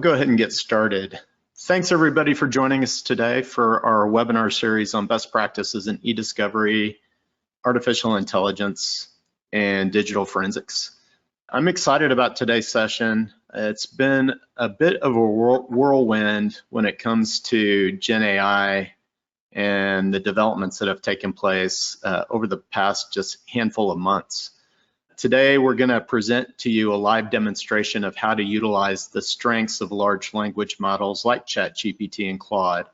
go ahead and get started. Thanks everybody for joining us today for our webinar series on best practices in eDiscovery, artificial intelligence, and digital forensics. I'm excited about today's session. It's been a bit of a whirlwind when it comes to GenAI and the developments that have taken place over the past just handful of months. Today, we're going to present to you a live demonstration of how to utilize the strengths of large language models like ChatGPT and Claude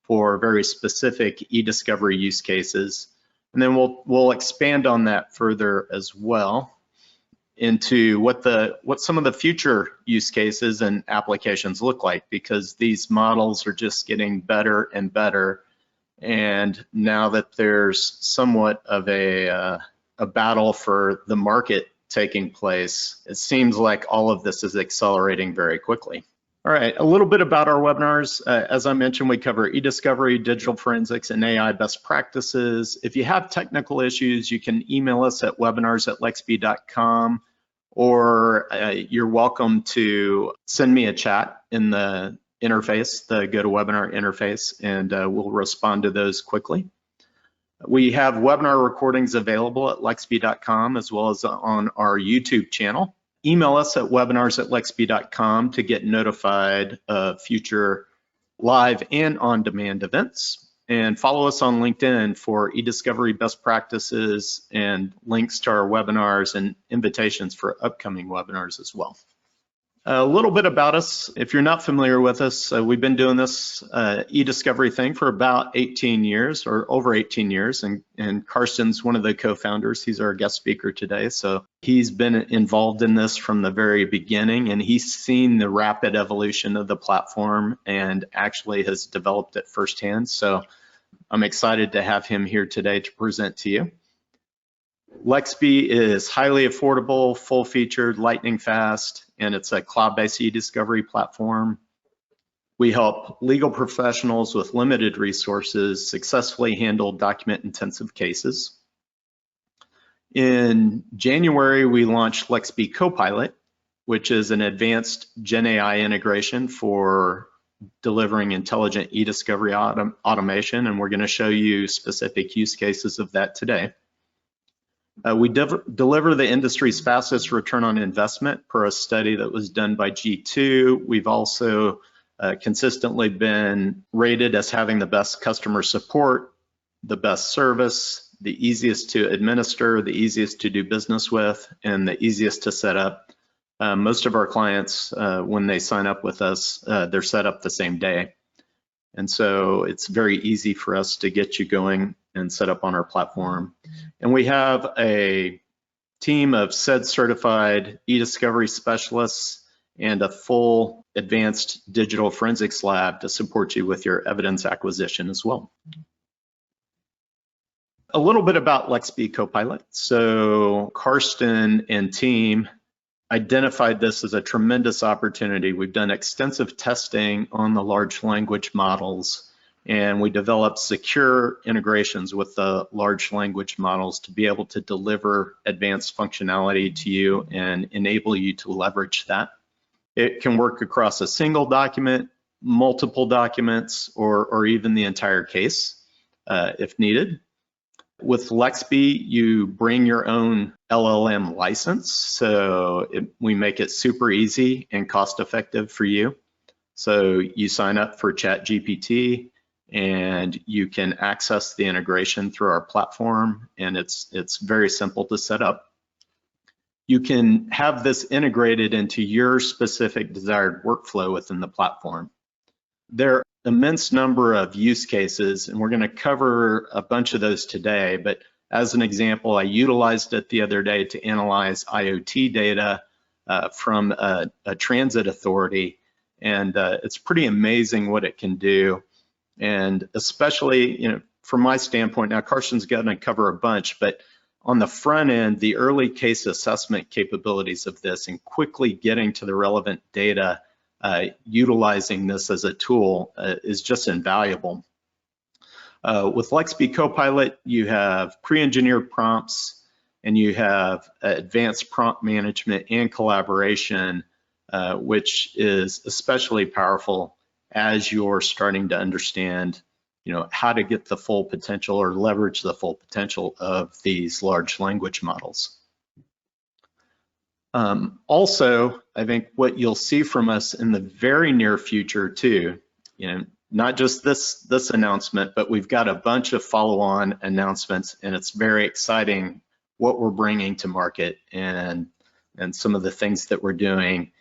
for very specific eDiscovery use cases. And then we'll expand on that further as well into what some of the future use cases and applications look like, because these models are just getting better and better. And now that there's somewhat of a battle for the market taking place, it seems like all of this is accelerating very quickly. All right, a little bit about our webinars. As I mentioned, we cover eDiscovery, digital forensics, and AI best practices. If you have technical issues, you can email us at webinars@lexbe.com, or you're welcome to send me a chat in the interface, the GoToWebinar interface, and we'll respond to those quickly. We have webinar recordings available at lexbe.com as well as on our YouTube channel. Email us at webinars@lexbe.com to get notified of future live and on-demand events. And follow us on LinkedIn for eDiscovery best practices and links to our webinars and invitations for upcoming webinars as well. A little bit about us. If you're not familiar with us, we've been doing this eDiscovery thing for about 18 years or over 18 years. And Karsten's one of the co-founders. He's our guest speaker today. So he's been involved in this from the very beginning, and he's seen the rapid evolution of the platform and actually has developed it firsthand. So I'm excited to have him here today to present to you. Lexbe is highly affordable, full-featured, lightning fast, and it's a cloud-based eDiscovery platform. We help legal professionals with limited resources successfully handle document-intensive cases. In January, we launched Lexbe Copilot, which is an advanced GenAI integration for delivering intelligent eDiscovery automation, and we're going to show you specific use cases of that today. We deliver the industry's fastest return on investment per a study that was done by G2. We've also consistently been rated as having the best customer support, the best service, the easiest to administer, the easiest to do business with, and the easiest to set up. Most of our clients, when they sign up with us, they're set up the same day. And so it's very easy for us to get you going and set up on our platform. And we have a team of SED certified eDiscovery specialists and a full advanced digital forensics lab to support you with your evidence acquisition as well. A little bit about Lexbe Copilot. So Karsten and team identified this as a tremendous opportunity. We've done extensive testing on the large language models, and we developed secure integrations with the large language models to be able to deliver advanced functionality to you and enable you to leverage that. It can work across a single document, multiple documents, or even the entire case if needed. With Lexbe, you bring your own LLM license, so we make it super easy and cost effective for you. So you sign up for ChatGPT and you can access the integration through our platform, and it's very simple to set up. You can have this integrated into your specific desired workflow within the platform. There are an immense number of use cases, and we're going to cover a bunch of those today, but as an example, I utilized it the other day to analyze IoT data from a transit authority, and it's pretty amazing what it can do. And especially, from my standpoint, now Karsten's going to cover a bunch, but on the front end, the early case assessment capabilities of this and quickly getting to the relevant data, utilizing this as a tool is just invaluable. With Lexbe Copilot, you have pre-engineered prompts and you have advanced prompt management and collaboration which is especially powerful as you're starting to understand, how to get the full potential or leverage the full potential of these large language models. Also, I think what you'll see from us in the very near future too, not just this announcement, but we've got a bunch of follow-on announcements, and it's very exciting what we're bringing to market and some of the things that we're doing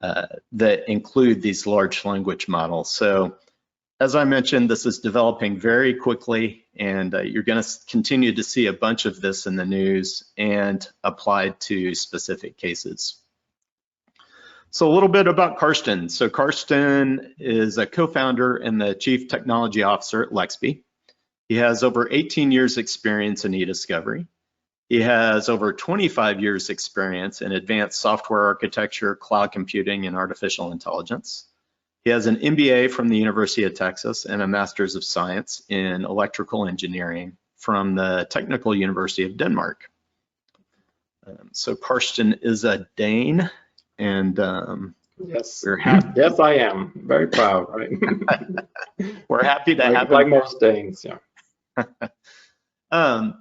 that include these large language models. So as I mentioned, this is developing very quickly, and you're going to continue to see a bunch of this in the news and applied to specific cases. So a little bit about Karsten. So Karsten is a co-founder and the chief technology officer at Lexbe. He has over 18 years experience in eDiscovery. He has over 25 years experience in advanced software architecture, cloud computing, and artificial intelligence. He has an MBA from the University of Texas and a Master's of Science in Electrical Engineering from the Technical University of Denmark. So Karsten is a Dane, and yes, we're happy. Yes, I am very proud. Right? We're happy to have him. Like most Danes, yeah.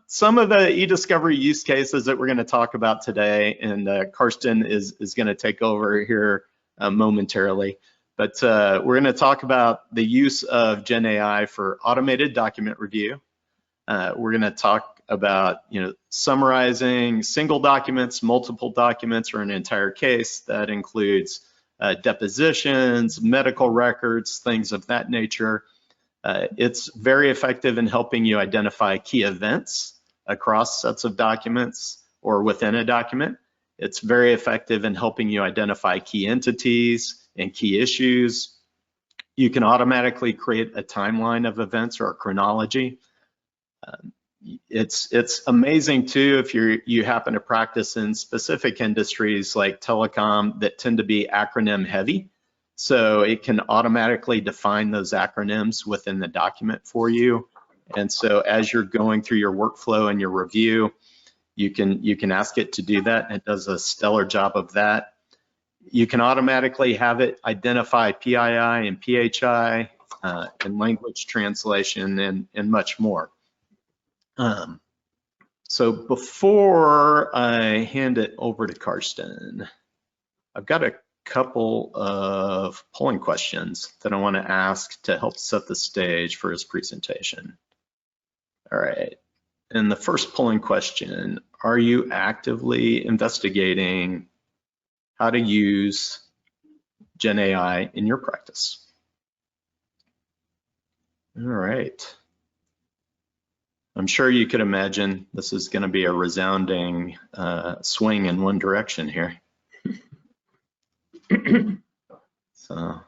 Some of the eDiscovery use cases that we're going to talk about today, and Karsten is going to take over here momentarily. But we're going to talk about the use of GenAI for automated document review. We're going to talk about, summarizing single documents, multiple documents, or an entire case. That includes depositions, medical records, things of that nature. It's very effective in helping you identify key events across sets of documents or within a document. It's very effective in helping you identify key entities and key issues. You can automatically create a timeline of events or a chronology. It's amazing too if you happen to practice in specific industries like telecom that tend to be acronym heavy. So it can automatically define those acronyms within the document for you. And so as you're going through your workflow and your review, you can ask it to do that, and it does a stellar job of that. You can automatically have it identify PII and PHI and language translation and much more. So before I hand it over to Karsten, I've got a couple of polling questions that I want to ask to help set the stage for his presentation. All right. And the first polling question, are you actively investigating how to use GenAI in your practice? All right. I'm sure you could imagine this is going to be a resounding swing in one direction here. So,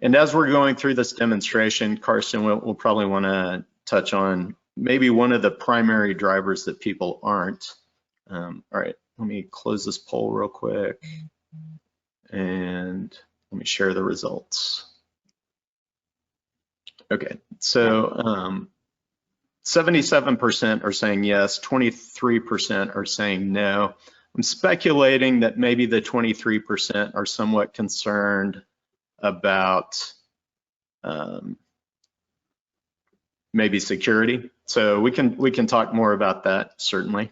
and as we're going through this demonstration, Karsten, we'll probably want to touch on maybe one of the primary drivers that people aren't. All right, let me close this poll real quick, and let me share the results. Okay, so 77% are saying yes, 23% are saying no. I'm speculating that maybe the 23% are somewhat concerned about maybe security. So we can talk more about that, certainly.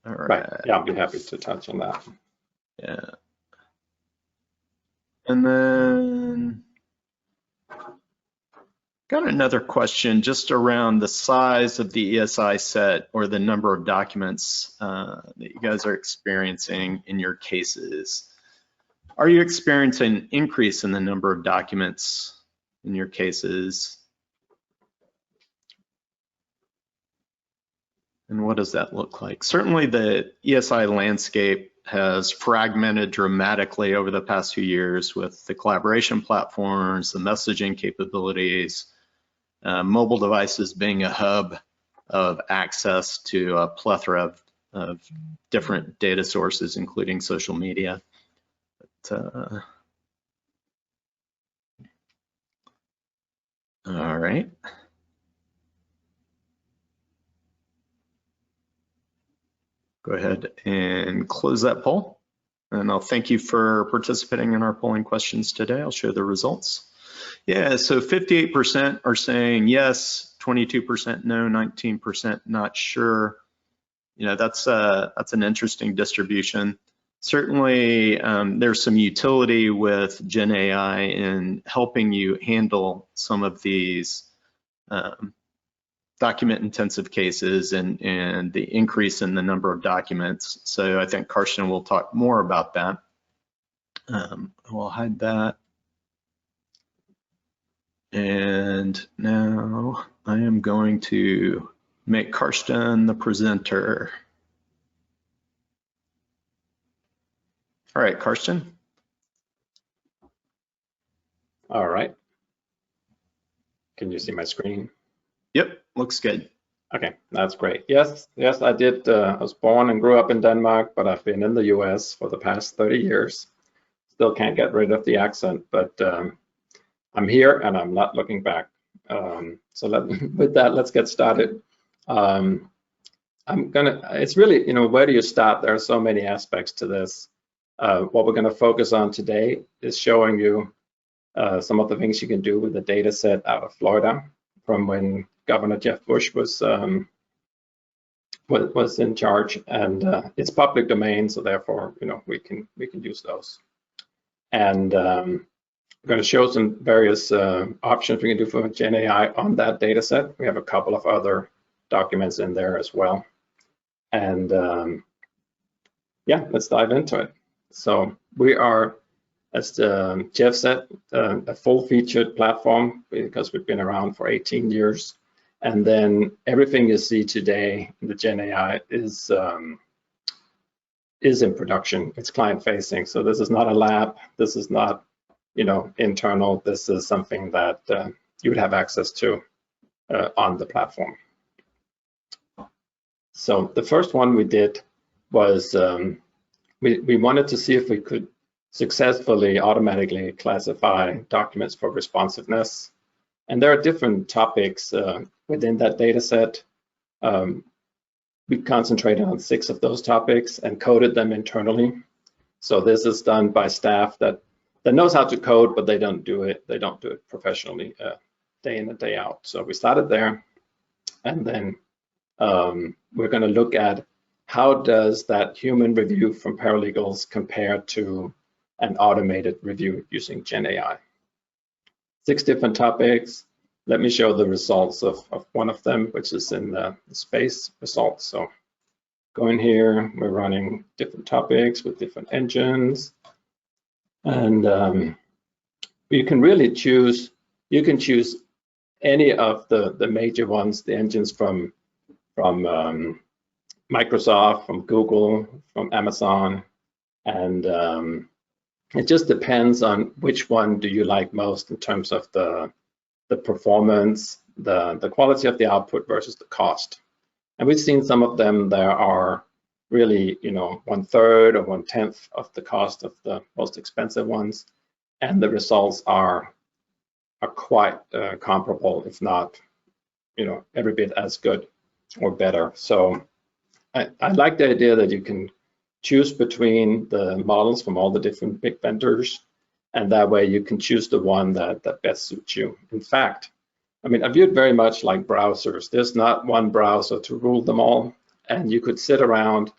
All right. Yeah, I'll be happy to touch on that. Yeah. And then got another question just around the size of the ESI set or the number of documents that you guys are experiencing in your cases. Are you experiencing an increase in the number of documents in your cases? And what does that look like? Certainly the ESI landscape has fragmented dramatically over the past few years with the collaboration platforms, the messaging capabilities, mobile devices being a hub of access to a plethora of different data sources, including social media. But, all right. go ahead and close that poll. And I'll thank you for participating in our polling questions today. I'll show the results. Yeah, so 58% are saying yes, 22% no, 19% not sure. You know, that's an interesting distribution. Certainly, there's some utility with GenAI in helping you handle some of these document-intensive cases and the increase in the number of documents. So I think Karsten will talk more about that. We'll hide that. And now I am going to make Karsten the presenter. All right, Karsten. All right. Can you see my screen? Yep, looks good. Okay, that's great. Yes, I did. I was born and grew up in Denmark, but I've been in the US for the past 30 years. Still can't get rid of the accent, but I'm here and I'm not looking back. With that, let's get started. It's really, where do you start? There are so many aspects to this. What we're gonna focus on today is showing you some of the things you can do with the data set out of Florida from when Governor Jeff Bush was in charge, and it's public domain, so therefore, we can use those. And I'm going to show some various options we can do for GenAI on that data set. We have a couple of other documents in there as well. And yeah, let's dive into it. So we are, as Jeff said, a full-featured platform because we've been around for 18 years. And then everything you see today in the GenAI is in production. It's client-facing. So this is not a lab. This is not, internal. This is something that you would have access to on the platform. So the first one we did was we wanted to see if we could successfully automatically classify documents for responsiveness. And there are different topics within that data set. We concentrated on 6 of those topics and coded them internally. So this is done by staff that knows how to code, but they don't do it professionally day in and day out. So we started there, and then we're going to look at how does that human review from paralegals compare to an automated review using GenAI. 6 different topics. Let me show the results of one of them, which is in the space results. So go in here, we're running different topics with different engines. And you can really choose, any of the major ones, the engines from Microsoft, from Google, from Amazon, and it just depends on which one do you like most in terms of the performance, the quality of the output versus the cost. And we've seen some of them that are really, 1/3 or 1/10 of the cost of the most expensive ones, and the results are quite comparable, if not, every bit as good or better. So I like the idea that you can choose between the models from all the different big vendors, and that way you can choose the one that best suits you. In fact, I view it very much like browsers. There's not one browser to rule them all, and you could sit around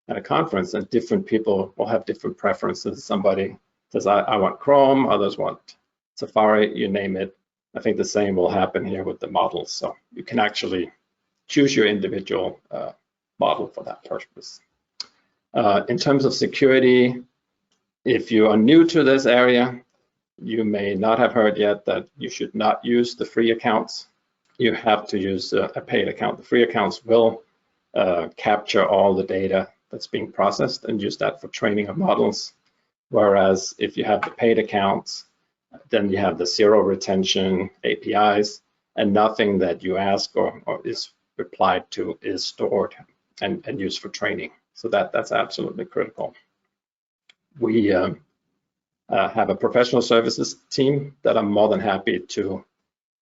at a conference and different people will have different preferences. Somebody says, I want Chrome, others want Safari, you name it. I think the same will happen here with the models. So you can actually choose your individual model for that purpose. In terms of security, if you are new to this area, you may not have heard yet that you should not use the free accounts. You have to use a paid account. The free accounts will capture all the data that's being processed and use that for training of models. Whereas if you have the paid accounts, then you have the zero retention APIs, and nothing that you ask or is replied to is stored and used for training. So that's absolutely critical. We have a professional services team that are more than happy to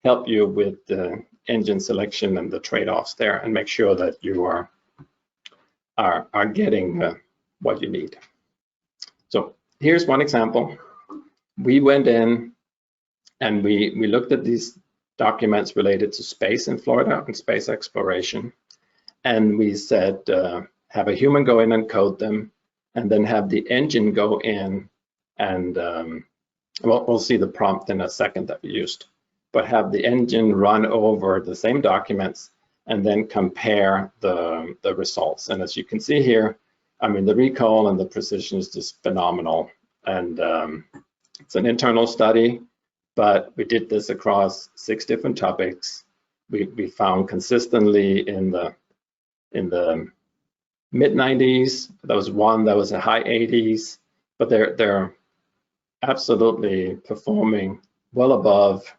help you with the engine selection and the trade-offs there, and make sure that you are are getting what you need. So here's one example. We went in and we looked at these documents related to space in Florida and space exploration. And we said, have a human go in and code them, and then have the engine go in and, we'll see the prompt in a second that we used, but have the engine run over the same documents and then compare the results. And as you can see here, I mean, the recall and the precision is just phenomenal. And it's an internal study, but we did this across 6 different topics. We found consistently in the mid-90s. There was one that was in high 80s, but they're absolutely performing well above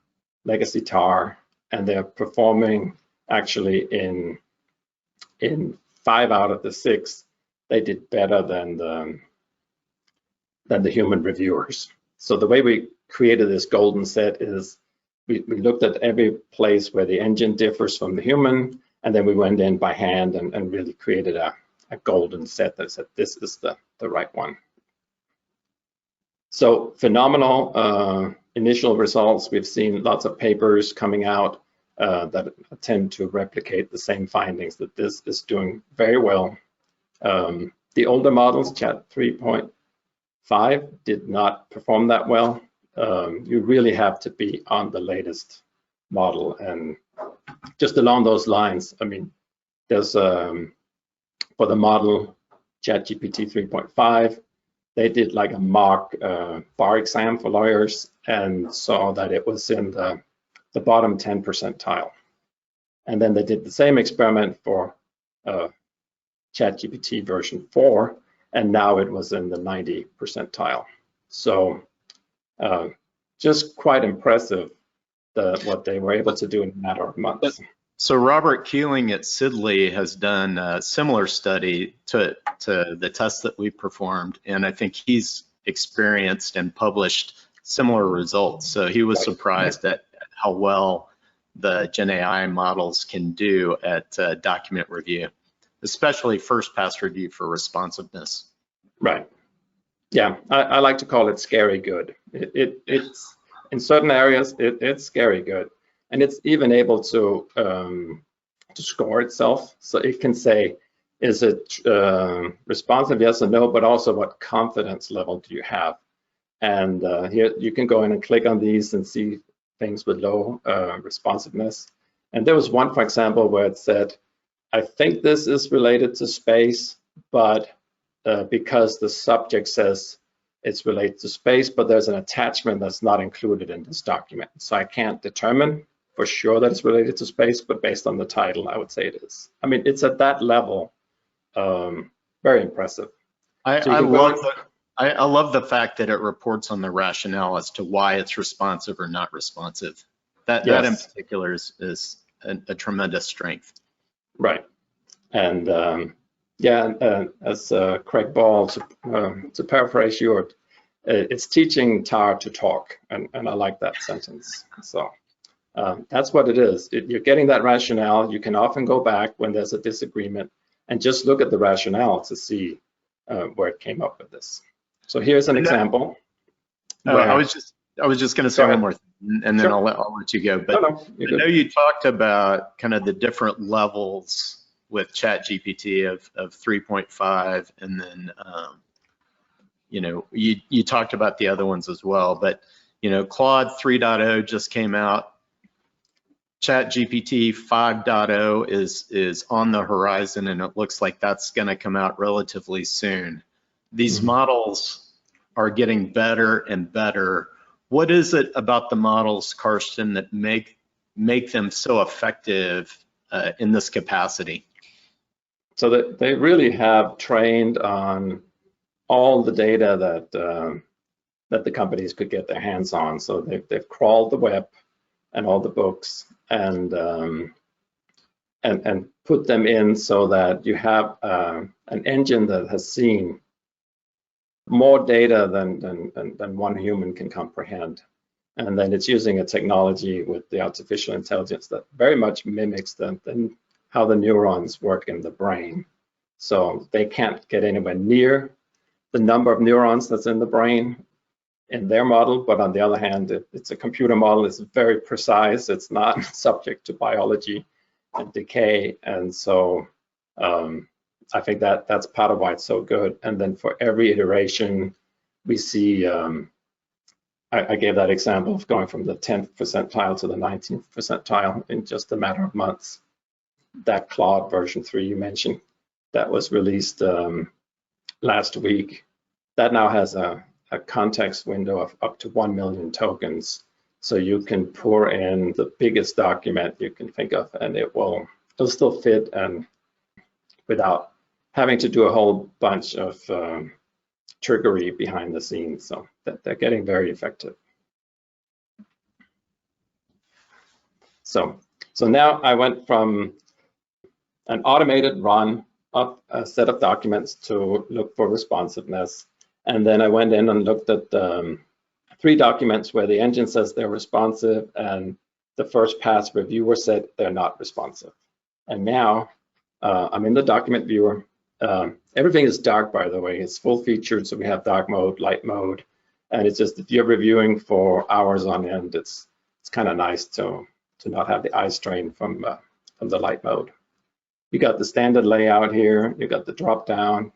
legacy tar, and they're performing actually in 5 out of the 6. They did better than the human reviewers. So the way we created this golden set is we looked at every place where the engine differs from the human, and then we went in by hand and really created a golden set that said this is the right one. So phenomenal initial results. We've seen lots of papers coming out that attempt to replicate the same findings, that this is doing very well. The older models, Chat 3.5, did not perform that well. You really have to be on the latest model. And just along those lines, I mean, there's for the model ChatGPT 3.5, they did like a mock bar exam for lawyers and saw that it was in the bottom 10 percentile. And then they did the same experiment for ChatGPT version 4, and now it was in the 90 percentile. So just quite impressive what they were able to do in a matter of months. So Robert Keeling at Sidley has done a similar study to the test that we performed, and I think he's experienced and published similar results. So he was surprised at how well the GenAI models can do at document review, especially first pass review for responsiveness. Right. Yeah, I like to call it scary good. It's in certain areas it's scary good. And it's even able to score itself. So it can say, is it responsive, yes or no, but also what confidence level do you have? And here you can go in and click on these and see things with low responsiveness. And there was one, for example, where it said, I think this is related to space, but because the subject says it's related to space, but there's an attachment that's not included in this document. So I can't determine for sure that it's related to space, but based on the title, I would say it is. I mean, it's at that level, very impressive. I love the fact that it reports on the rationale as to why it's responsive or not responsive. That in particular is a tremendous strength. Right. And as Craig Ball, to paraphrase you, it's teaching tar to talk, and I like that sentence. So that's what it is. You're getting that rationale. You can often go back when there's a disagreement and just look at the rationale to see where it came up with this. So here's an example. I was just going to say one more thing, and then I'll let you go. But I know you talked about kind of the different levels with ChatGPT of 3.5, and then you talked about the other ones as well. But Claude 3.0 just came out. ChatGPT 5.0 is on the horizon, and it looks like that's going to come out relatively soon. These models are getting better and better. What is it about the models, Karsten, that make them so effective in this capacity? So that they really have trained on all the data that the companies could get their hands on. So they've crawled the web and all the books and put them in so that you have an engine that has seen more data than one human can comprehend. And then it's using a technology with the artificial intelligence that very much mimics how the neurons work in the brain. So they can't get anywhere near the number of neurons that's in the brain in their model, but on the other hand, it's a computer model. It's very precise. It's not subject to biology and decay, and so I think that's part of why it's so good. And then for every iteration, we see. I gave that example of going from the 10th percentile to the 19th percentile in just a matter of months. That Claude version 3 you mentioned, that was released last week, that now has a context window of up to 1 million tokens. So you can pour in the biggest document you can think of, and it'll still fit, and without having to do a whole bunch of trickery behind the scenes. So they're getting very effective. So now I went from an automated run of a set of documents to look for responsiveness. And then I went in and looked at 3 documents where the engine says they're responsive and the first pass reviewer said they're not responsive. And now I'm in the document viewer. Everything is dark, by the way. It's full featured, so we have dark mode, light mode, and it's just if you're reviewing for hours on end, it's kind of nice to not have the eye strain from the light mode. You got the standard layout here. You got the drop down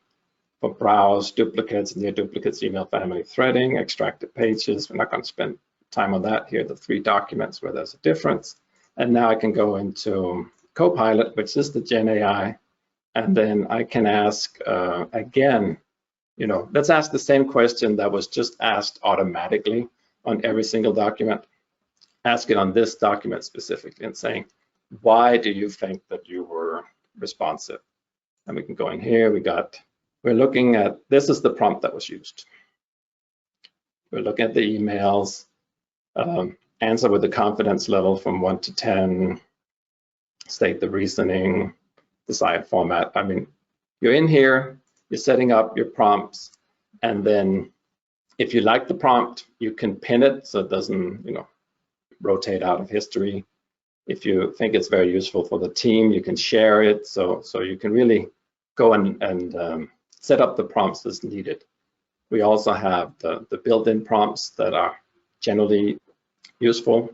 for browse, duplicates, near duplicates, email family threading, extracted pages. We're not going to spend time on that here. The 3 documents where there's a difference, and now I can go into Copilot, which is the GenAI. And then I can ask, again, let's ask the same question that was just asked automatically on every single document. Ask it on this document specifically and saying, why do you think that you were responsive? And we can go in here. We're looking at, this is the prompt that was used. We're looking at the emails, answer with the confidence level from 1 to 10, state the reasoning, desired format. I mean, you're in here, you're setting up your prompts, and then if you like the prompt, you can pin it so it doesn't, rotate out of history. If you think it's very useful for the team, you can share it. So you can really go and set up the prompts as needed. We also have the built-in prompts that are generally useful,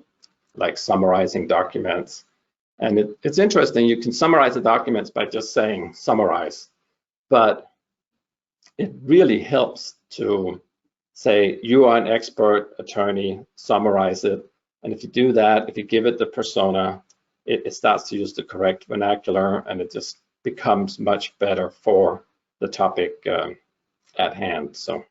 like summarizing documents. And it's interesting, you can summarize the documents by just saying summarize, but it really helps to say you are an expert attorney, summarize it. And if you do that, if you give it the persona, it starts to use the correct vernacular, and it just becomes much better for the topic at hand. So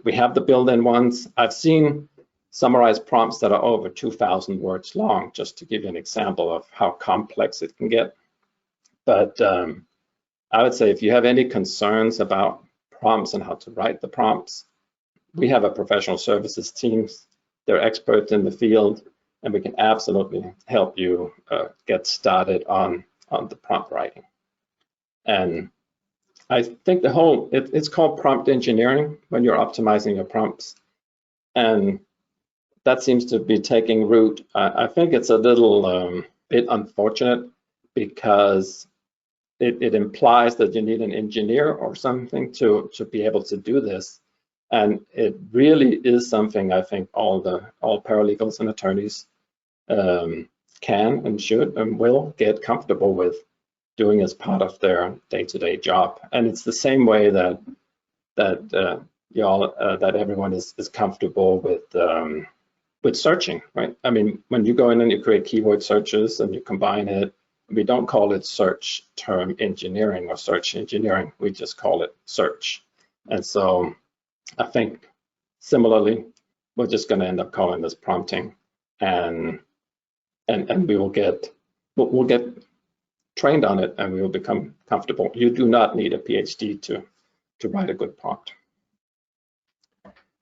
we have the built-in ones. I've seen summarized prompts that are over 2,000 words long, just to give you an example of how complex it can get. But I would say if you have any concerns about prompts and how to write the prompts, we have a professional services team. They're experts in the field, and we can absolutely help you get started on the prompt writing. And I think it's called prompt engineering when you're optimizing your prompts. And that seems to be taking root. I think it's a little bit unfortunate because it implies that you need an engineer or something to be able to do this. And it really is something I think all paralegals and attorneys can and should and will get comfortable with doing as part of their day-to-day job. And it's the same way that everyone is comfortable with searching, right? I mean, when you go in and you create keyword searches and you combine it, we don't call it search term engineering or search engineering. We just call it search. And so I think similarly, we're just going to end up calling this prompting, and we'll get trained on it, and we will become comfortable. You do not need a PhD to write a good prompt.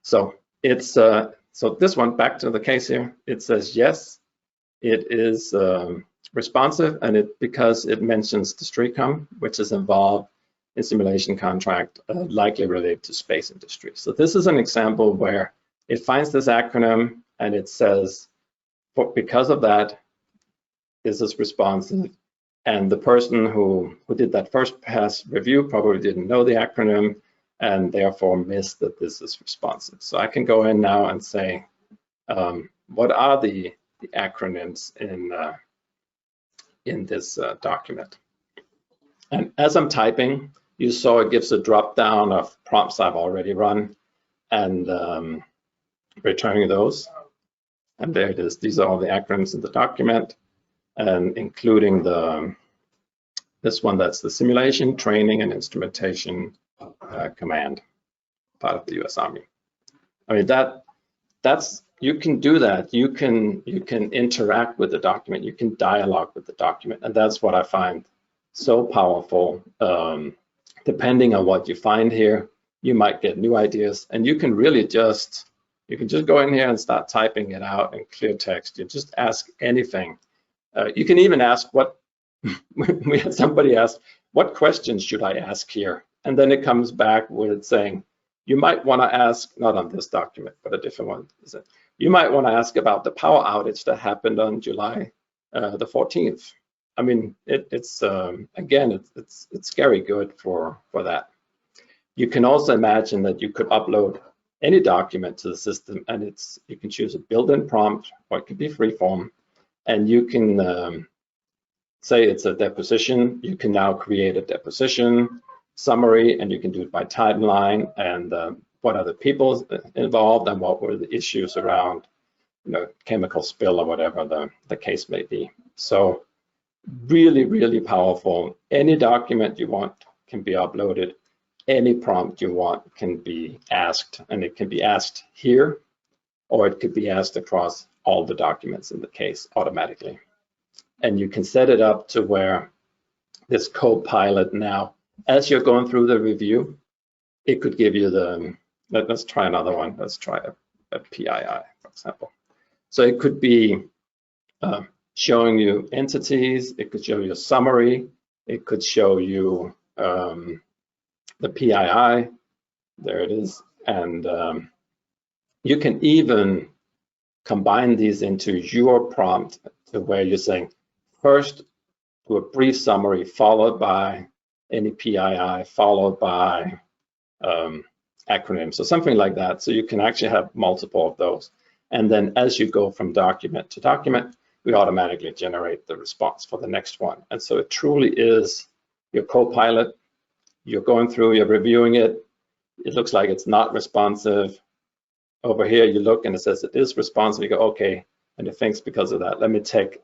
So it's so this one, back to the case here, it says yes, it is responsive, and because it mentions the StreetCom, which is involved in simulation contract, likely related to space industry. So this is an example where it finds this acronym and it says, because of that, this is responsive, And the person who did that first pass review probably didn't know the acronym and therefore missed that this is responsive. So I can go in now and say, what are the acronyms in this document? And as I'm typing, you saw it gives a drop down of prompts I've already run and returning those. And there it is. These are all the acronyms in the document, and including this one that's the simulation, training, and instrumentation command, part of the U.S. Army. I mean, that's you can do that. You can interact with the document. You can dialogue with the document, and that's what I find so powerful. Depending on what you find here, you might get new ideas, and you can really just go in here and start typing it out in clear text. You just ask anything. You can even ask what we had somebody ask, what questions should I ask here? And then it comes back with saying, you might want to ask, not on this document, but a different one. You might want to ask about the power outage that happened on July the 14th. I mean, it's again, it's scary good for that. You can also imagine that you could upload any document to the system, and you can choose a built-in prompt, or it could be freeform, and you can say it's a deposition. You can now create a deposition summary, and you can do it by timeline and what are the people involved and what were the issues around, chemical spill or whatever the case may be. So really, really powerful. Any document you want can be uploaded. Any prompt you want can be asked, and it can be asked here, or it could be asked across all the documents in the case automatically. And you can set it up to where this co-pilot now, as you're going through the review, it could give you let's try another one. Let's try a PII, for example. So it could be showing you entities, it could show you a summary, it could show you the PII, there it is, and you can even combine these into your prompt to where you're saying, first do a brief summary followed by any PII followed by acronyms or something like that. So you can actually have multiple of those. And then as you go from document to document, we automatically generate the response for the next one. And so it truly is your co-pilot. You're going through, you're reviewing it. It looks like it's not responsive. Over here, you look and it says it is responsive. You go, okay, and it thinks because of that, let me take,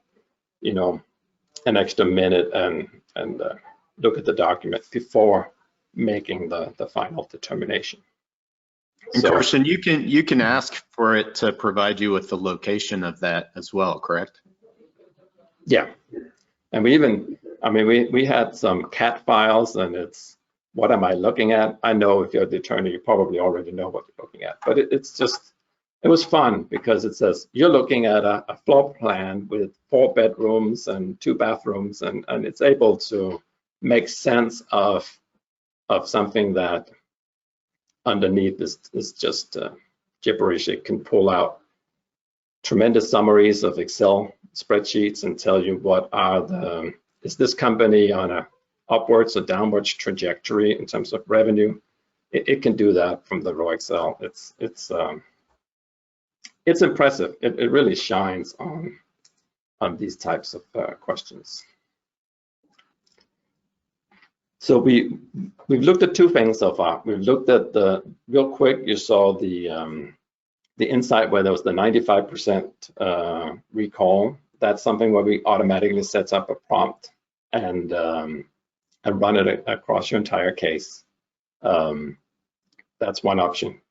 an extra minute and look at the document before making the final determination. And Carson, you can ask for it to provide you with the location of that as well, correct? Yeah, and we had some CAT files, and it's, what am I looking at? I know if you're the attorney, you probably already know what you're looking at, but it was fun because it says you're looking at a floor plan with 4 bedrooms and 2 bathrooms, and it's able to make sense of something that underneath is just gibberish. It can pull out tremendous summaries of Excel spreadsheets and tell you what are is this company on a upwards or downwards trajectory in terms of revenue. It can do that from the raw Excel. It's impressive. It really shines on these types of questions. So we've looked at 2 things so far. We've looked at real quick, you saw the insight where there was the 95% recall. That's something where we automatically sets up a prompt and run it across your entire case. That's one option.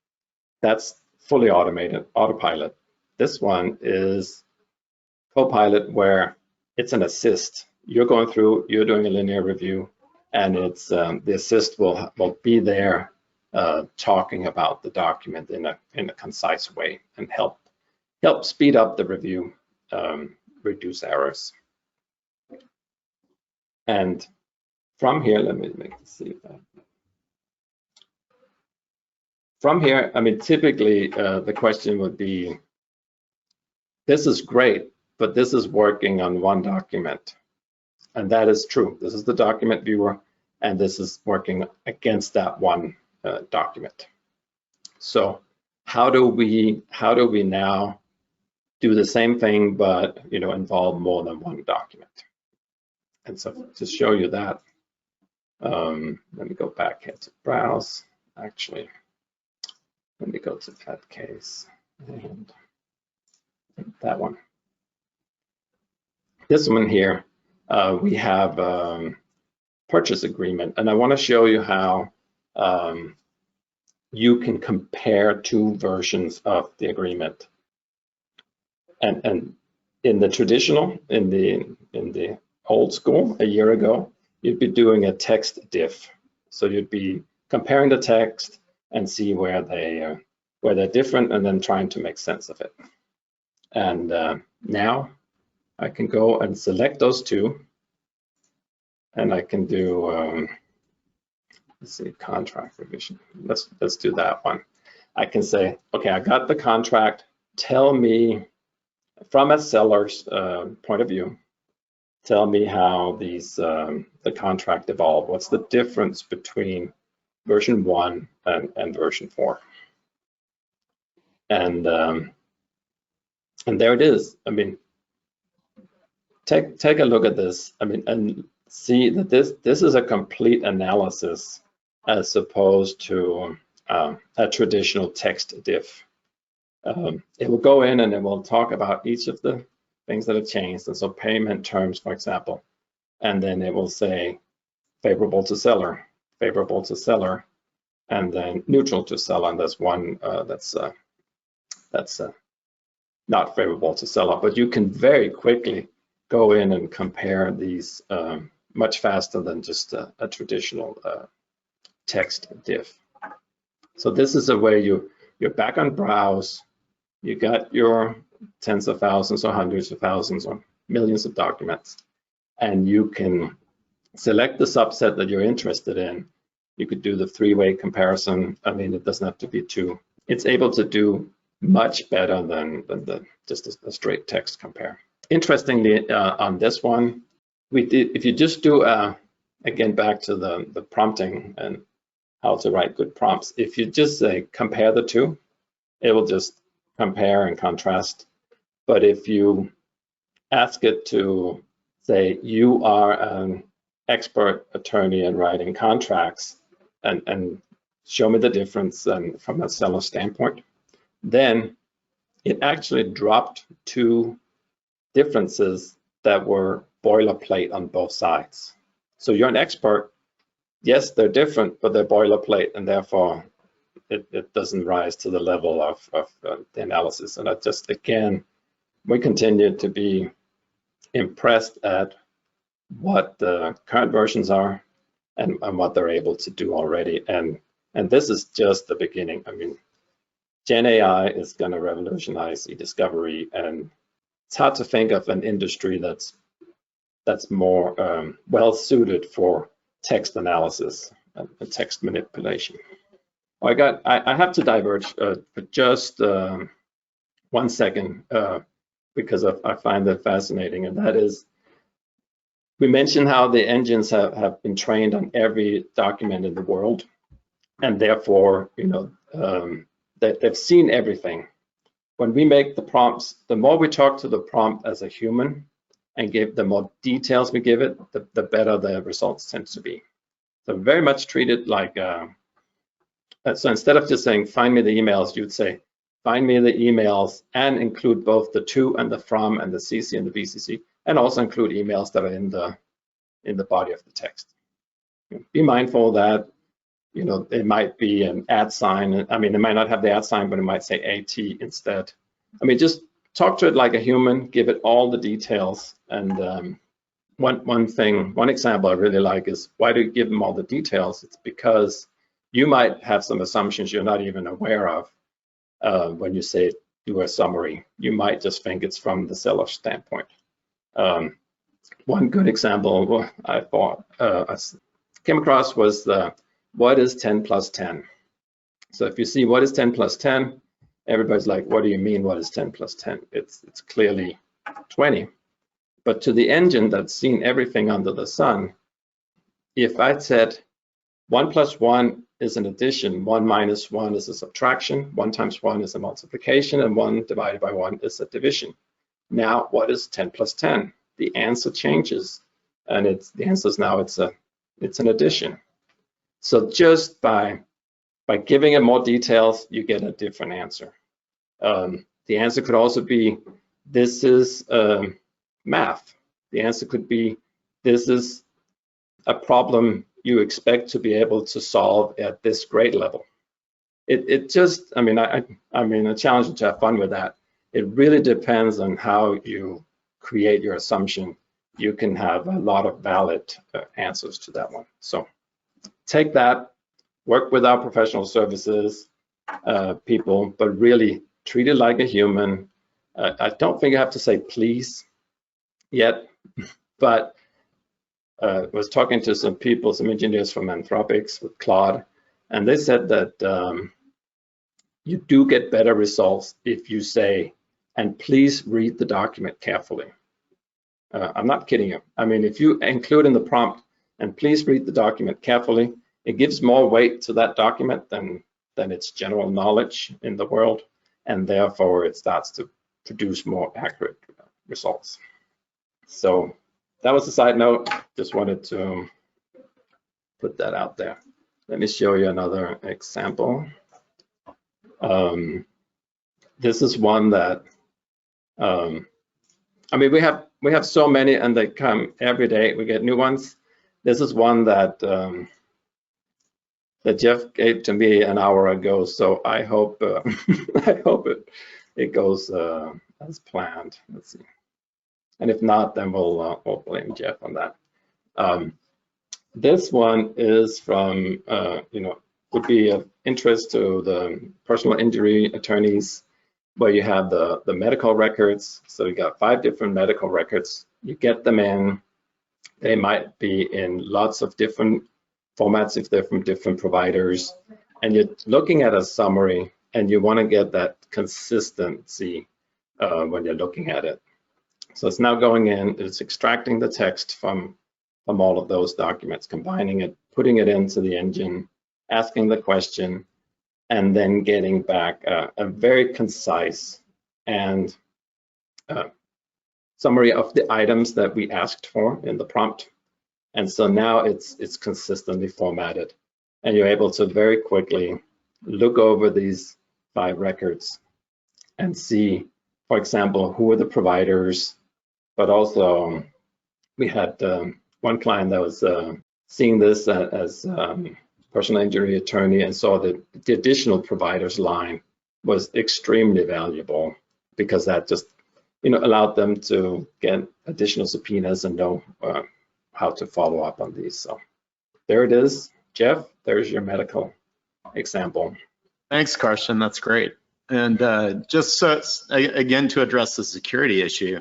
That's fully automated, autopilot. This one is co-pilot, where it's an assist. You're going through, you're doing a linear review, and it's the assist will be there talking about the document in a concise way and help speed up the review, reduce errors. And from here, let me see that. From here, typically the question would be, this is great, but this is working on one document. And that is true. This is the document viewer, and this is working against that one document. So how do we now do the same thing, but involve more than one document? And so to show you that, let me go back here to browse. Actually, let me go to that case and that one. This one here, we have purchase agreement, and I want to show you how you can compare two versions of the agreement. And in the traditional, in the old school, a year ago, you'd be doing a text diff. So you'd be comparing the text and see where they're different, and then trying to make sense of it. And now I can go and select those two, and I can do let's see, contract revision. Let's do that one. I can say, okay, I got the contract. Tell me, from a seller's point of view, tell me how the contract evolved. What's the difference between version 1 and version 4? And there it is. I mean, take a look at this. I mean, and see that this is a complete analysis as opposed to a traditional text diff. It will go in and it will talk about each of the things that have changed. And so payment terms, for example, and then it will say favorable to seller, and then neutral to seller. And there's one that's not favorable to seller. But you can very quickly go in and compare these much faster than just a traditional text diff. So this is a way you're back on browse. You got your tens of thousands or hundreds of thousands or millions of documents, and you can select the subset that you're interested in. You could do the three-way comparison. I mean, it doesn't have to be two. It's able to do much better than just a straight text compare. Interestingly, on this one, we did, if you just do, again, back to the prompting and how to write good prompts, if you just say compare the two, it will just compare and contrast. But if you ask it to say, you are an expert attorney in writing contracts, and show me the difference and from a seller standpoint, then it actually dropped two differences that were boilerplate on both sides. So you're an expert. Yes, they're different, but they're boilerplate, and therefore it doesn't rise to the level of the analysis. And I just, again, we continue to be impressed at what the current versions are and what they're able to do already. And this is just the beginning. I mean, GenAI is going to revolutionize eDiscovery, and it's hard to think of an industry that's more well suited for text analysis and text manipulation. I have to diverge for just 1 second because I find that fascinating, and that is, we mentioned how the engines have been trained on every document in the world, and therefore, they've seen everything. When we make the prompts, the more we talk to the prompt as a human and give the more details we give it, the better the results tend to be. So very much treated like, so instead of just saying, find me the emails, you'd say, find me the emails and include both the to and the from and the CC and the BCC, and also include emails that are in the body of the text. Be mindful that, it might be an @ sign. I mean, it might not have the @ sign, but it might say AT instead. I mean, just talk to it like a human, give it all the details. And one example I really like is, why do you give them all the details? It's because you might have some assumptions you're not even aware of when you say do a summary. You might just think it's from the seller standpoint. One good example I thought I came across was what is 10 plus 10? So if you see what is 10 plus 10, everybody's like, what do you mean, what is 10 plus 10? It's clearly 20. But to the engine that's seen everything under the sun, if I said 1 plus 1 is an addition, 1 minus 1 is a subtraction, 1 times 1 is a multiplication, and 1 divided by 1 is a division. Now, what is 10 plus 10? The answer changes, and the answer is now it's an addition. So just by giving it more details, you get a different answer. The answer could also be, this is math. The answer could be, this is a problem you expect to be able to solve at this grade level. It just, I mean, I challenge you to have fun with that. It really depends on how you create your assumption. You can have a lot of valid answers to that one. So take that, work with our professional services people, but really treat it like a human. I don't think I have to say please yet, but I was talking to some people, some engineers from Anthropics with Claude, and they said that you do get better results if you say, and please read the document carefully. I'm not kidding you. I mean, if you include in the prompt, and please read the document carefully, it gives more weight to that document than its general knowledge in the world, and therefore it starts to produce more accurate results. So that was a side note. Just wanted to put that out there. Let me show you another example. This is one that, I mean, we have so many, and they come every day. We get new ones. This is one that that Jeff gave to me an hour ago. So I hope I hope it goes as planned. Let's see. And if not, then we'll blame Jeff on that. This one is from, would be of interest to the personal injury attorneys, where you have the medical records. So you got 5 different medical records. You get them in. They might be in lots of different formats if they're from different providers. And you're looking at a summary, and you want to get that consistency when you're looking at it. So it's now going in, it's extracting the text from all of those documents, combining it, putting it into the engine, asking the question, and then getting back a very concise and summary of the items that we asked for in the prompt. And so now it's consistently formatted, and you're able to very quickly look over these 5 records and see, for example, who are the providers. But also, we had one client that was seeing this as personal injury attorney, and saw that the additional providers line was extremely valuable, because that just allowed them to get additional subpoenas and know how to follow up on these. So there it is. Jeff, there's your medical example. Thanks, Carsten. That's great. And just again, to address the security issue,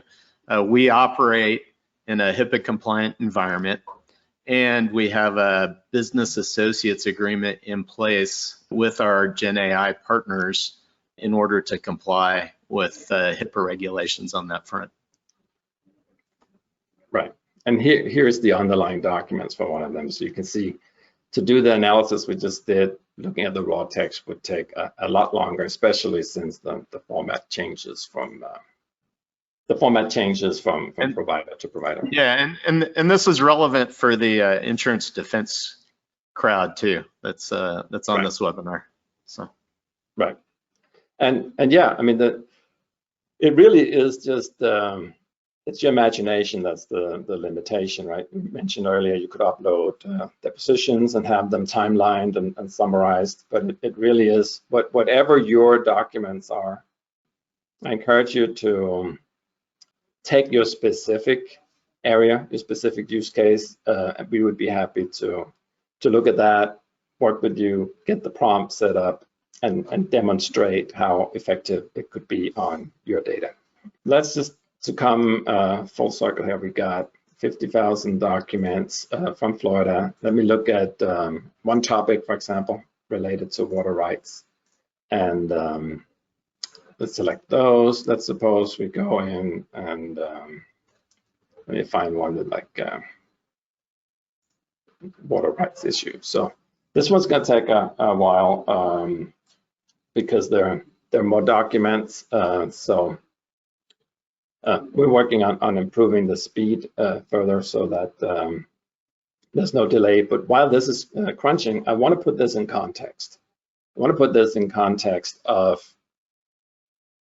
we operate in a HIPAA compliant environment, and we have a business associates agreement in place with our GenAI partners in order to comply with HIPAA regulations on that front. Right. And here's the underlying documents for one of them. So you can see, to do the analysis we just did, looking at the raw text would take a lot longer, especially since the format changes from provider to provider. Yeah, and this is relevant for the insurance defense crowd too. That's on Right. this webinar. So right, and yeah, I mean it really is just it's your imagination that's the limitation, right? You mentioned earlier you could upload depositions and have them timelined and summarized, but it really is whatever your documents are. I encourage you to take your specific area, your specific use case, and we would be happy to look at that, work with you, get the prompt set up, and demonstrate how effective it could be on your data. Let's just, to come full circle here, we got 50,000 documents from Florida. Let me look at one topic, for example, related to water rights. And let's select those. Let's suppose we go in and let me find one with like water rights issue. So this one's going to take a while because there are more documents. So we're working on improving the speed further so that there's no delay. But while this is crunching, I want to put this in context. I want to put this in context of,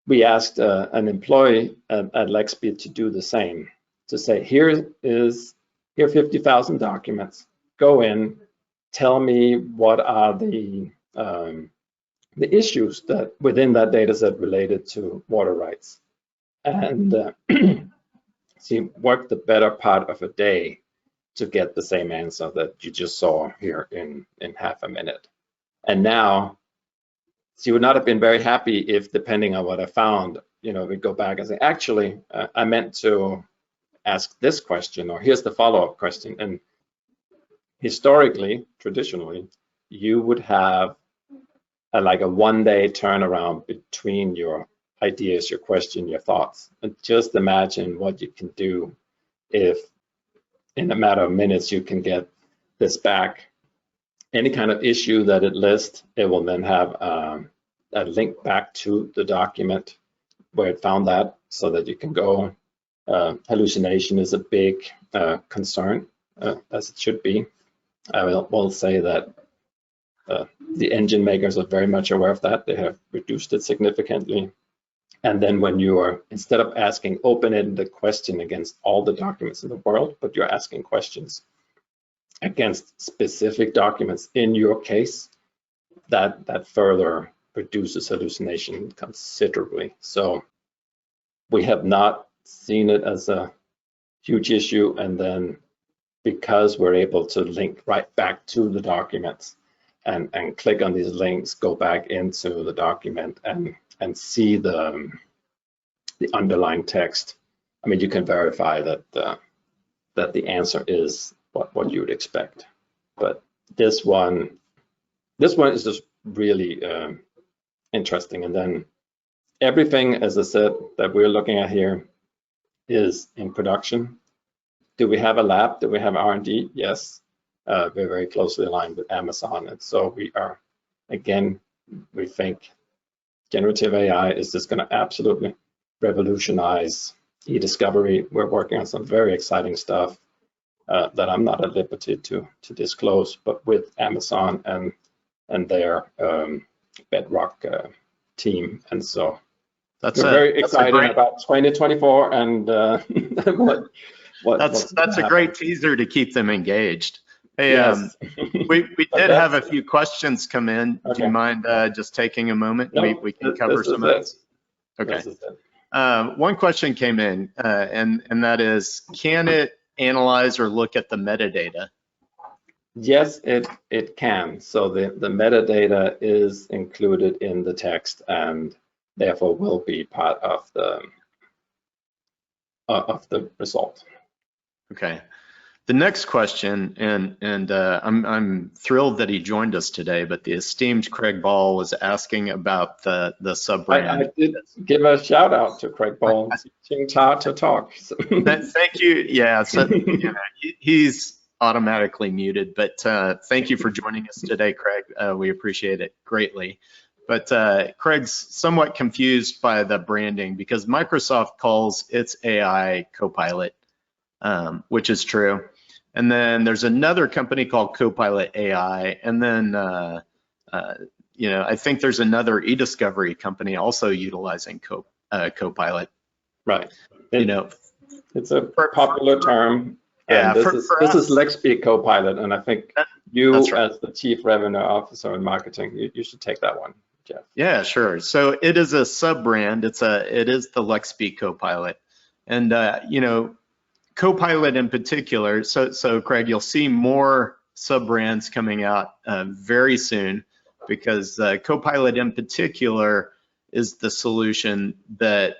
we asked an employee at Lexbe to do the same, to say, here are 50,000 documents. Go in, tell me what are the issues that within that data set related to water rights. And see, work the better part of a day to get the same answer that you just saw here in half a minute. And now, she would not have been very happy if, depending on what I found, we go back and say, actually, I meant to ask this question, or here's the follow-up question. And historically, traditionally, you would have like a one-day turnaround between your ideas, your question, your thoughts. And just imagine what you can do if in a matter of minutes you can get this back. Any kind of issue that it lists, it will then have a link back to the document where it found that, so that you can go. Hallucination is a big concern, as it should be. I will say that the engine makers are very much aware of that. They have reduced it significantly. And then when you are, instead of asking open-ended question against all the documents in the world, but you're asking questions against specific documents in your case, that further reduces hallucination considerably. So we have not seen it as a huge issue. And then because we're able to link right back to the documents and click on these links, go back into the document and see the underlying text, I mean, you can verify that the answer is what you would expect. But this one is just really interesting. And then everything, as I said, that we're looking at here is in production. Do we have a lab? Do we have R&D? Yes. We're very closely aligned with Amazon. And so we are, again, we think generative AI is just going to absolutely revolutionize eDiscovery. We're working on some very exciting stuff that I'm not at liberty to disclose, but with Amazon and their Bedrock team. And so we're very excited about 2024 and that's a great teaser to keep them engaged. Hey, yes. we did have a few questions come in. Okay. Do you mind just taking a moment? No, we can cover some of those. Okay. One question came in, and that is, can it analyze or look at the metadata? Yes, it can. So the metadata is included in the text and therefore will be part of the result. Okay. The next question, and I'm thrilled that he joined us today, but the esteemed Craig Ball was asking about the sub-brand. I did give a shout out to Craig Ball, teaching Todd to talk. Thank you. Yeah, so, he's automatically muted, but thank you for joining us today, Craig. We appreciate it greatly. But Craig's somewhat confused by the branding because Microsoft calls its AI Copilot, which is true. And then there's another company called Copilot AI. And then, I think there's another eDiscovery company also utilizing Copilot. Right. It's a popular term. Yeah. This is Lexbe Copilot. And I think you, right, as the Chief Revenue Officer in marketing, you should take that one, Jeff. Yeah, sure. So it is a sub-brand. It is the Lexbe Copilot. And, Copilot in particular, so Craig, you'll see more sub-brands coming out very soon because Copilot in particular is the solution that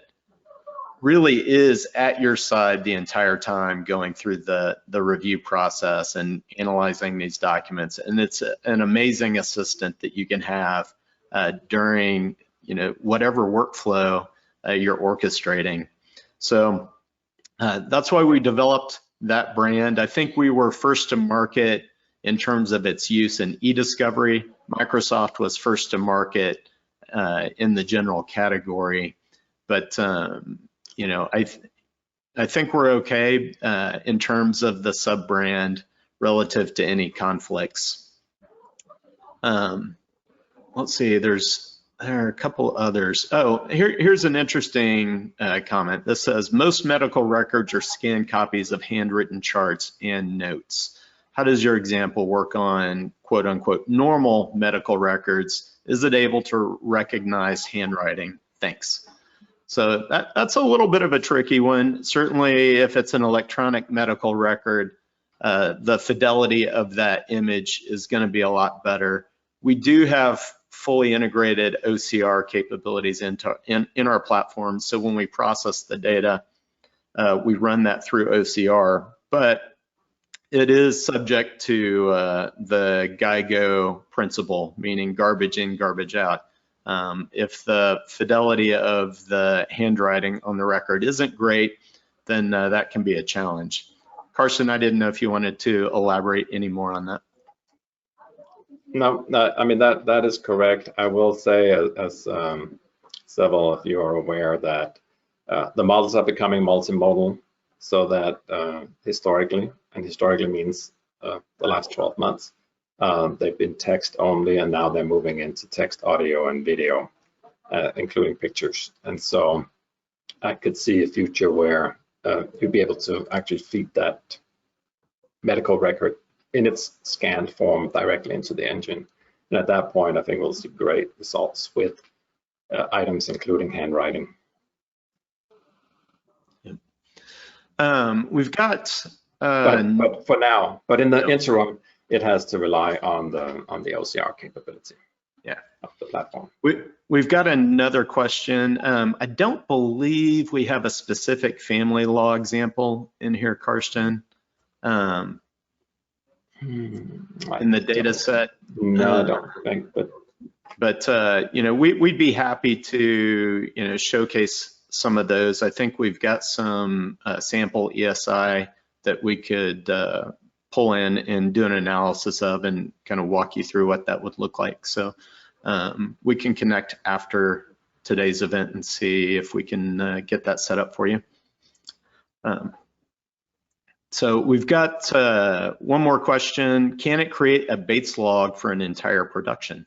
really is at your side the entire time going through the review process and analyzing these documents. And it's an amazing assistant that you can have during whatever workflow you're orchestrating. So That's why we developed that brand. I think we were first to market in terms of its use in eDiscovery. Microsoft was first to market in the general category, but you know, I think we're okay in terms of the sub-brand relative to any conflicts. Let's see, there are a couple others. Oh, here's an interesting comment. This says, most medical records are scanned copies of handwritten charts and notes. How does your example work on quote unquote normal medical records? Is it able to recognize handwriting? Thanks. So that's a little bit of a tricky one. Certainly if it's an electronic medical record, the fidelity of that image is going to be a lot better. We do have fully integrated OCR capabilities in our platform. So when we process the data, we run that through OCR, but it is subject to the GIGO principle, meaning garbage in, garbage out. If the fidelity of the handwriting on the record isn't great, then that can be a challenge. Carson, I didn't know if you wanted to elaborate any more on that. No, I mean, that is correct. I will say, as several of you are aware, that the models are becoming multimodal, so that historically means the last 12 months, they've been text only, and now they're moving into text, audio, and video, including pictures. And so I could see a future where you'd be able to actually feed that medical record in its scanned form directly into the engine. And at that point, I think we'll see great results with items including handwriting. We've got, but for now, but in the interim, it has to rely on the OCR capability. Yeah, of the platform. We've got another question. I don't believe we have a specific family law example in here, Karsten. In the data set? No, I don't think, but you know, we'd be happy to, you know, showcase some of those. I think we've got some sample ESI that we could pull in and do an analysis of and kind of walk you through what that would look like. So we can connect after today's event and see if we can get that set up for you. So we've got one more question. Can it create a Bates log for an entire production?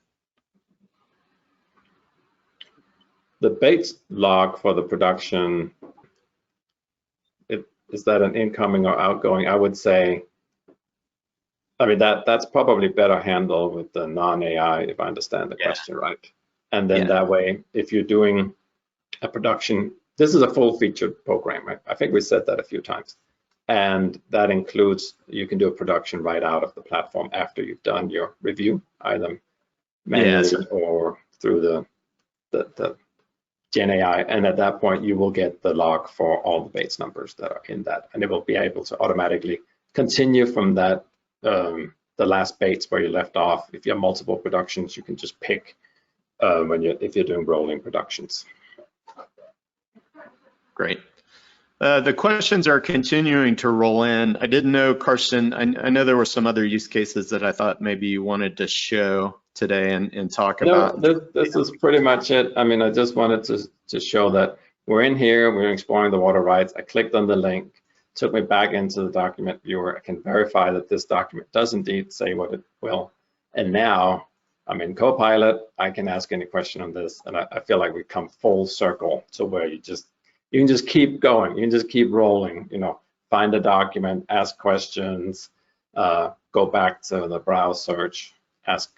The Bates log for the production, is that an incoming or outgoing? I would say, I mean, that's probably better handled with the non-AI, if I understand the question right. And then that way, if you're doing a production, this is a full-featured program, right? I think we said that a few times. And that includes, you can do a production right out of the platform after you've done your review, either manually or through the GenAI. And at that point, you will get the log for all the Bates numbers that are in that. And it will be able to automatically continue from that, the last Bates where you left off. If you have multiple productions, you can just pick if you're doing rolling productions. Great. The questions are continuing to roll in. I didn't know, Karsten, I know there were some other use cases that I thought maybe you wanted to show today and talk about. No, this is pretty much it. I mean, I just wanted to show that we're in here, we're exploring the water rights. I clicked on the link, took me back into the document viewer. I can verify that this document does indeed say what it will. And now I'm in Copilot. I can ask any question on this. And I feel like we've come full circle to where you can just keep going. You can just keep rolling, you know, find a document, ask questions, go back to the browse search, ask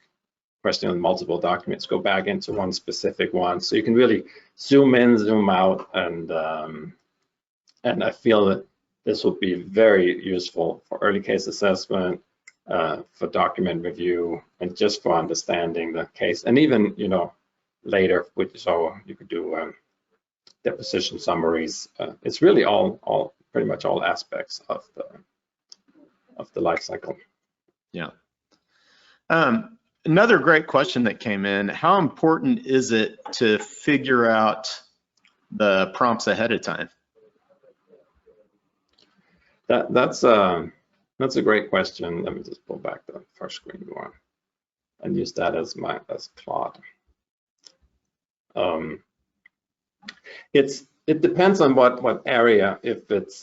question on multiple documents, go back into one specific one. So you can really zoom in, zoom out, and I feel that this will be very useful for early case assessment, for document review, and just for understanding the case. And even, you know, later, so you could do deposition summaries. It's really pretty much all aspects of the life cycle. Yeah. Another great question that came in: how important is it to figure out the prompts ahead of time? That's a great question. Let me just pull back the first screen you want and use that as Claude. It depends on what area. If it's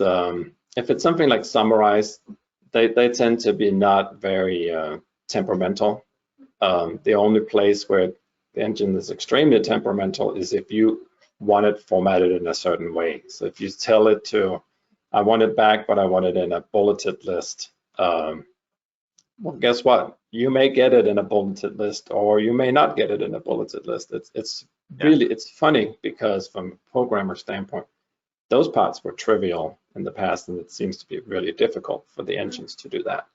something like summarize, they tend to be not very temperamental. The only place where the engine is extremely temperamental is if you want it formatted in a certain way. So if you tell it to, I want it back, but I want it in a bulleted list. Well, guess what? You may get it in a bulleted list, or you may not get it in a bulleted list. It's really, it's funny because from a programmer standpoint, those parts were trivial in the past, and it seems to be really difficult for the engines to do that.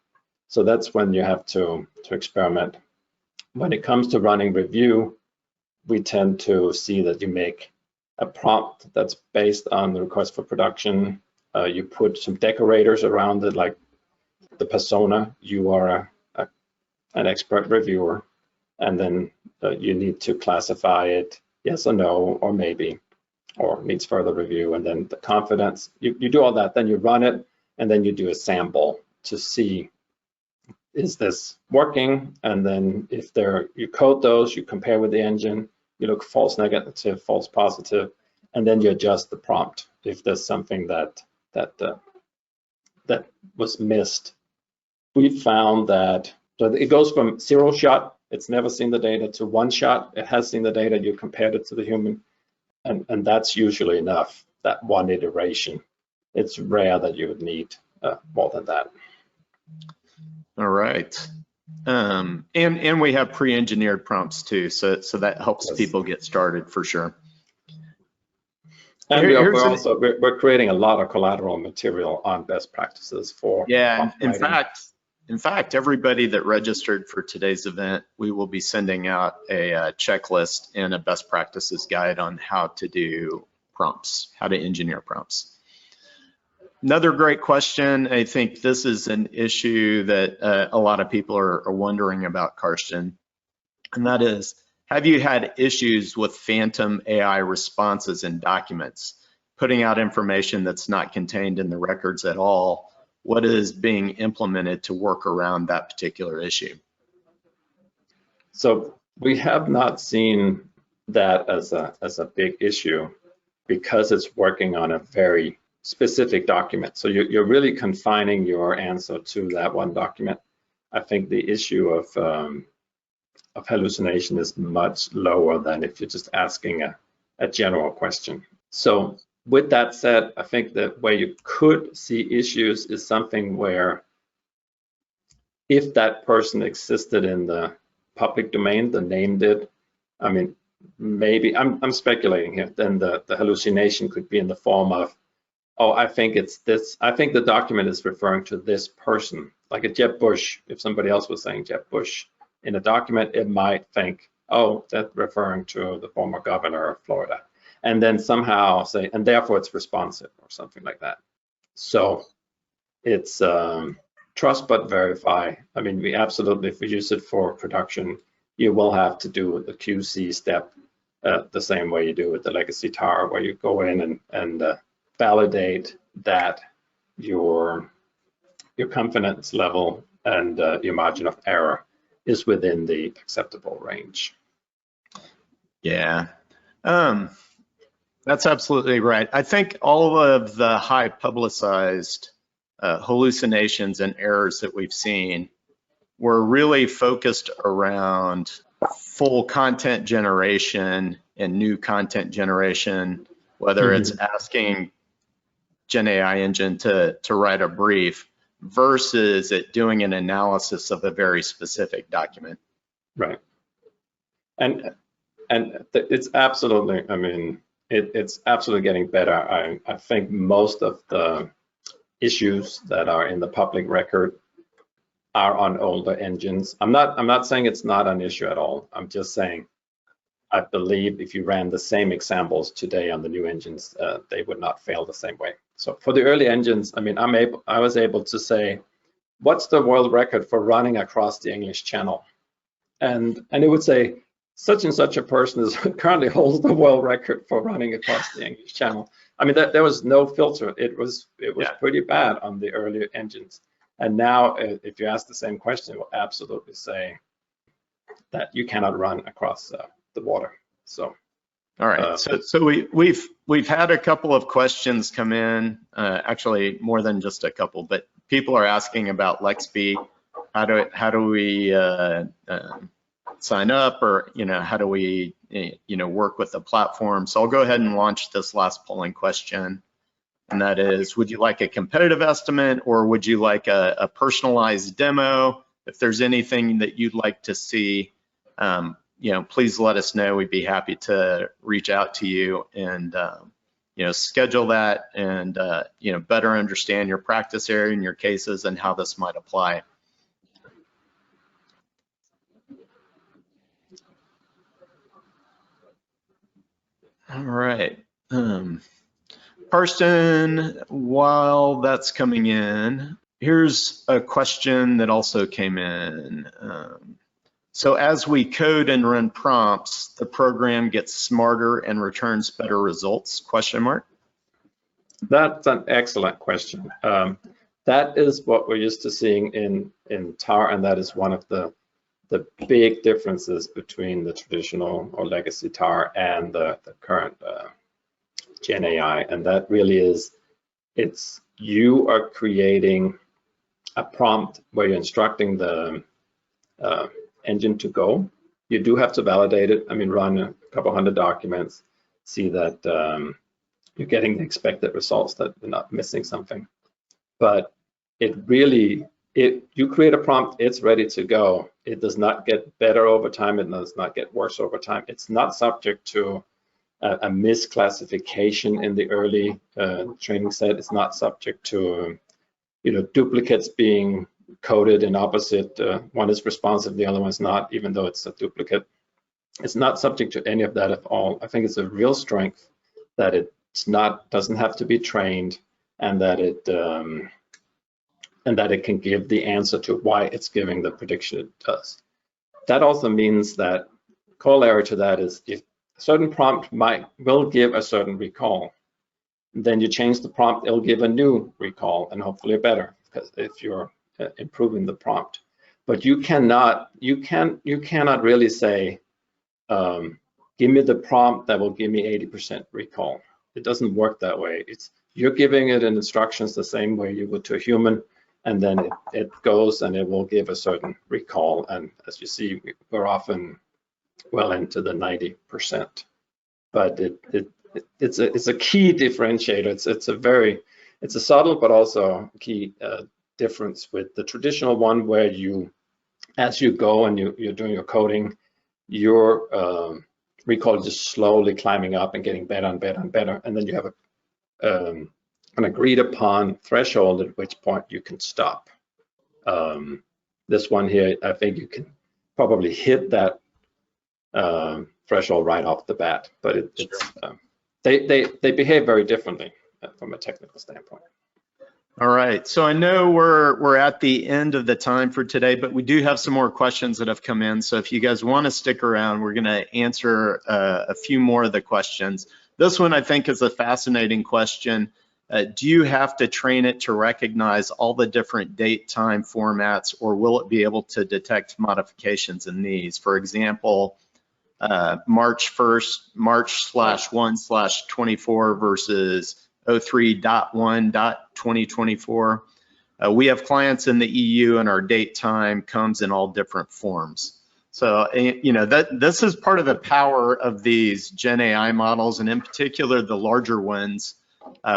So that's when you have to experiment. When it comes to running review, we tend to see that you make a prompt that's based on the request for production. You put some decorators around it, like the persona. You are an expert reviewer, and then you need to classify it yes or no, or maybe, or needs further review, and then the confidence. You do all that, then you run it, and then you do a sample to see, is this working? And then if you code those, you compare with the engine, you look false negative, false positive, and then you adjust the prompt if there's something that was missed. We found that so it goes from 0 shot, it's never seen the data, to 1 shot, it has seen the data, you compared it to the human, and that's usually enough, that one iteration. It's rare that you would need more than that. All right. And we have pre-engineered prompts too, so that helps people get started for sure. And we're creating a lot of collateral material on best practices for. Yeah, in fact, everybody that registered for today's event, we will be sending out a checklist and a best practices guide on how to do prompts, how to engineer prompts. Another great question. I think this is an issue that a lot of people are wondering about, Karsten, and that is, have you had issues with phantom AI responses in documents, putting out information that's not contained in the records at all? What is being implemented to work around that particular issue? So we have not seen that as a big issue because it's working on a very specific document. So you're really confining your answer to that one document. I think the issue of hallucination is much lower than if you're just asking a general question. So with that said, I think that where you could see issues is something where if that person existed in the public domain, the name did, I mean, maybe, I'm speculating here, then the hallucination could be in the form of, oh, I think it's this, I think the document is referring to this person, like a Jeb Bush. If somebody else was saying Jeb Bush in a document, it might think, oh, that's referring to the former governor of Florida. And then somehow say, and therefore it's responsive or something like that. So it's trust but verify. I mean, we absolutely, if we use it for production, you will have to do the QC step the same way you do with the legacy tar, where you go in and validate that your confidence level and your margin of error is within the acceptable range. Yeah, that's absolutely right. I think all of the high publicized hallucinations and errors that we've seen were really focused around full content generation and new content generation, whether it's asking GenAI engine to write a brief versus it doing an analysis of a very specific document. Right. And it's absolutely, I mean, it's absolutely getting better. I think most of the issues that are in the public record are on older engines. I'm not saying it's not an issue at all. I'm just saying I believe if you ran the same examples today on the new engines, they would not fail the same way. So for the early engines, I mean, I was able to say, what's the world record for running across the English Channel? And it would say such and such a person is currently holds the world record for running across the English Channel. I mean, there was no filter. It was pretty bad on the earlier engines. And now, if you ask the same question, it will absolutely say that you cannot run across the water. So, all right. So we've had a couple of questions come in. Actually, more than just a couple, but people are asking about Lexbe. How do we sign up, or how do we work with the platform? So I'll go ahead and launch this last polling question, and that is, would you like a competitive estimate, or would you like a personalized demo? If there's anything that you'd like to see, please let us know. We'd be happy to reach out to you and schedule that and better understand your practice area and your cases and how this might apply. All right. Karsten, while that's coming in, here's a question that also came in. So as we code and run prompts, the program gets smarter and returns better results, ? That's an excellent question. That is what we're used to seeing in TAR, and that is one of the big differences between the traditional or legacy TAR and the current GenAI. And that really is, you are creating a prompt where you're instructing the engine to go. You do have to validate it. I mean, run a couple hundred documents, see that you're getting the expected results, that you're not missing something. But you create a prompt, it's ready to go. It does not get better over time. It does not get worse over time. It's not subject to a misclassification in the early training set. It's not subject to duplicates being coded in opposite. One is responsive, the other one's not, even though it's a duplicate. It's not subject to any of that at all. I think it's a real strength that doesn't have to be trained, and that it can give the answer to why it's giving the prediction it does. That also means that corollary to that is, if a certain prompt will give a certain recall, then you change the prompt, it'll give a new recall, and hopefully a better, because if you're improving the prompt. But you cannot really say, give me the prompt that will give me 80% recall. It doesn't work that way. You're giving it instructions the same way you would to a human, and then it goes and it will give a certain recall. And as you see, we're often well into the 90%. But it's a key differentiator. It's a subtle but also key difference with the traditional one, where as you go and you're doing your coding, your recall is just slowly climbing up and getting better and better and better, and then you have an agreed upon threshold at which point you can stop. This one here, I think you can probably hit that threshold right off the bat, but they behave very differently from a technical standpoint. All right, so I know we're at the end of the time for today, but we do have some more questions that have come in. So if you guys want to stick around, we're going to answer a few more of the questions. This one I think is a fascinating question. Do you have to train it to recognize all the different date time formats, or will it be able to detect modifications in these? For example, March 1st, March/1/24 versus 03.1.2024. We have clients in the EU, and our date time comes in all different forms. So, this is part of the power of these Gen AI models, and in particular, the larger ones,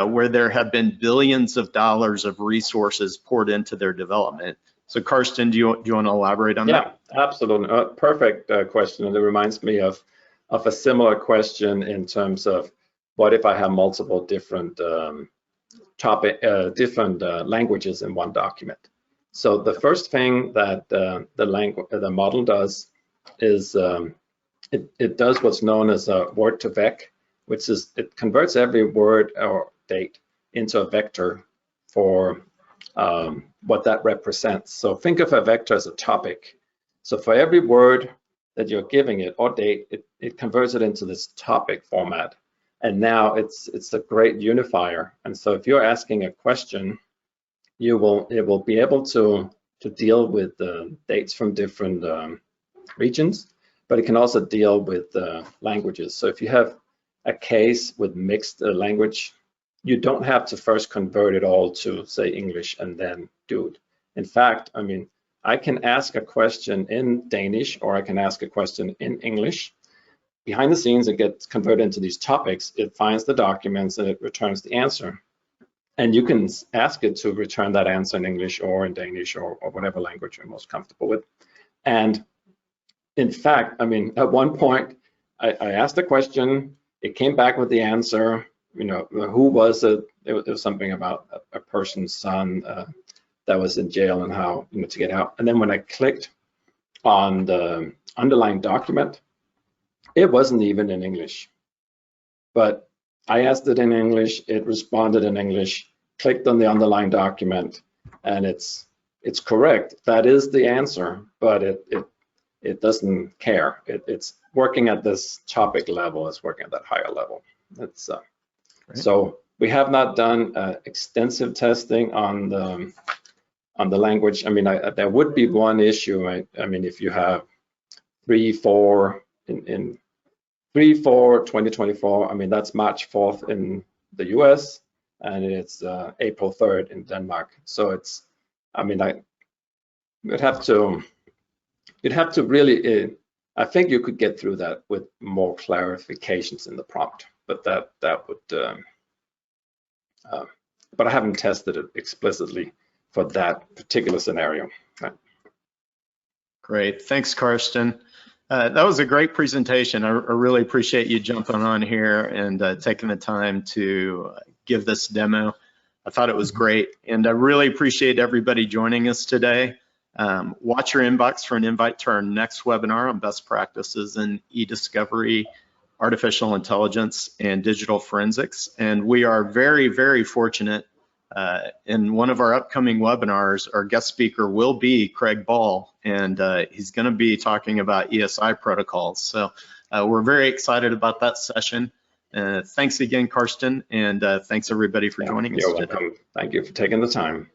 where there have been billions of dollars of resources poured into their development. So Karsten, do you want to elaborate on that? Yeah, absolutely. Perfect question. And it reminds me of a similar question in terms of, what if I have multiple different languages in one document? So the first thing that the model does is it does what's known as a word to vec, which is it converts every word or date into a vector for what that represents. So think of a vector as a topic. So for every word that you're giving it, or date, it converts it into this topic format. And now it's a great unifier. And so if you're asking a question, it will be able to deal with the dates from different regions, but it can also deal with languages. So if you have a case with mixed language, you don't have to first convert it all to, say, English and then do it. In fact, I mean, I can ask a question in Danish, or I can ask a question in English. Behind the scenes, it gets converted into these topics. It finds the documents and it returns the answer. And you can ask it to return that answer in English or in Danish or whatever language you're most comfortable with. And in fact, I mean, at one point, I asked a question, it came back with the answer, you know, who was it? It was something about a person's son that was in jail and how, you know, to get out. And then when I clicked on the underlying document, it wasn't even in English. But I asked it in English, it responded in English, clicked on the underlying document, and it's correct. That is the answer, but it doesn't care. It's working at this topic level, it's working at that higher level. It's so we have not done extensive testing on the language. I mean, there would be one issue, right? I mean, if you have 3/4 in 3/4 2024, I mean, that's March 4th in the US, and it's April 3rd in Denmark. So it's, I mean, you'd have to really, I think you could get through that with more clarifications in the prompt, but that would, but I haven't tested it explicitly for that particular scenario. Right. Great, thanks, Karsten. That was a great presentation. I really appreciate you jumping on here and taking the time to give this demo. I thought it was great, and I really appreciate everybody joining us today. Watch your inbox for an invite to our next webinar on best practices in eDiscovery, artificial intelligence, and digital forensics. And we are very, very fortunate. In one of our upcoming webinars, our guest speaker will be Craig Ball, and he's going to be talking about ESI protocols. So we're very excited about that session. Thanks again, Karsten, and thanks everybody for joining us today. You're welcome. Thank you for taking the time.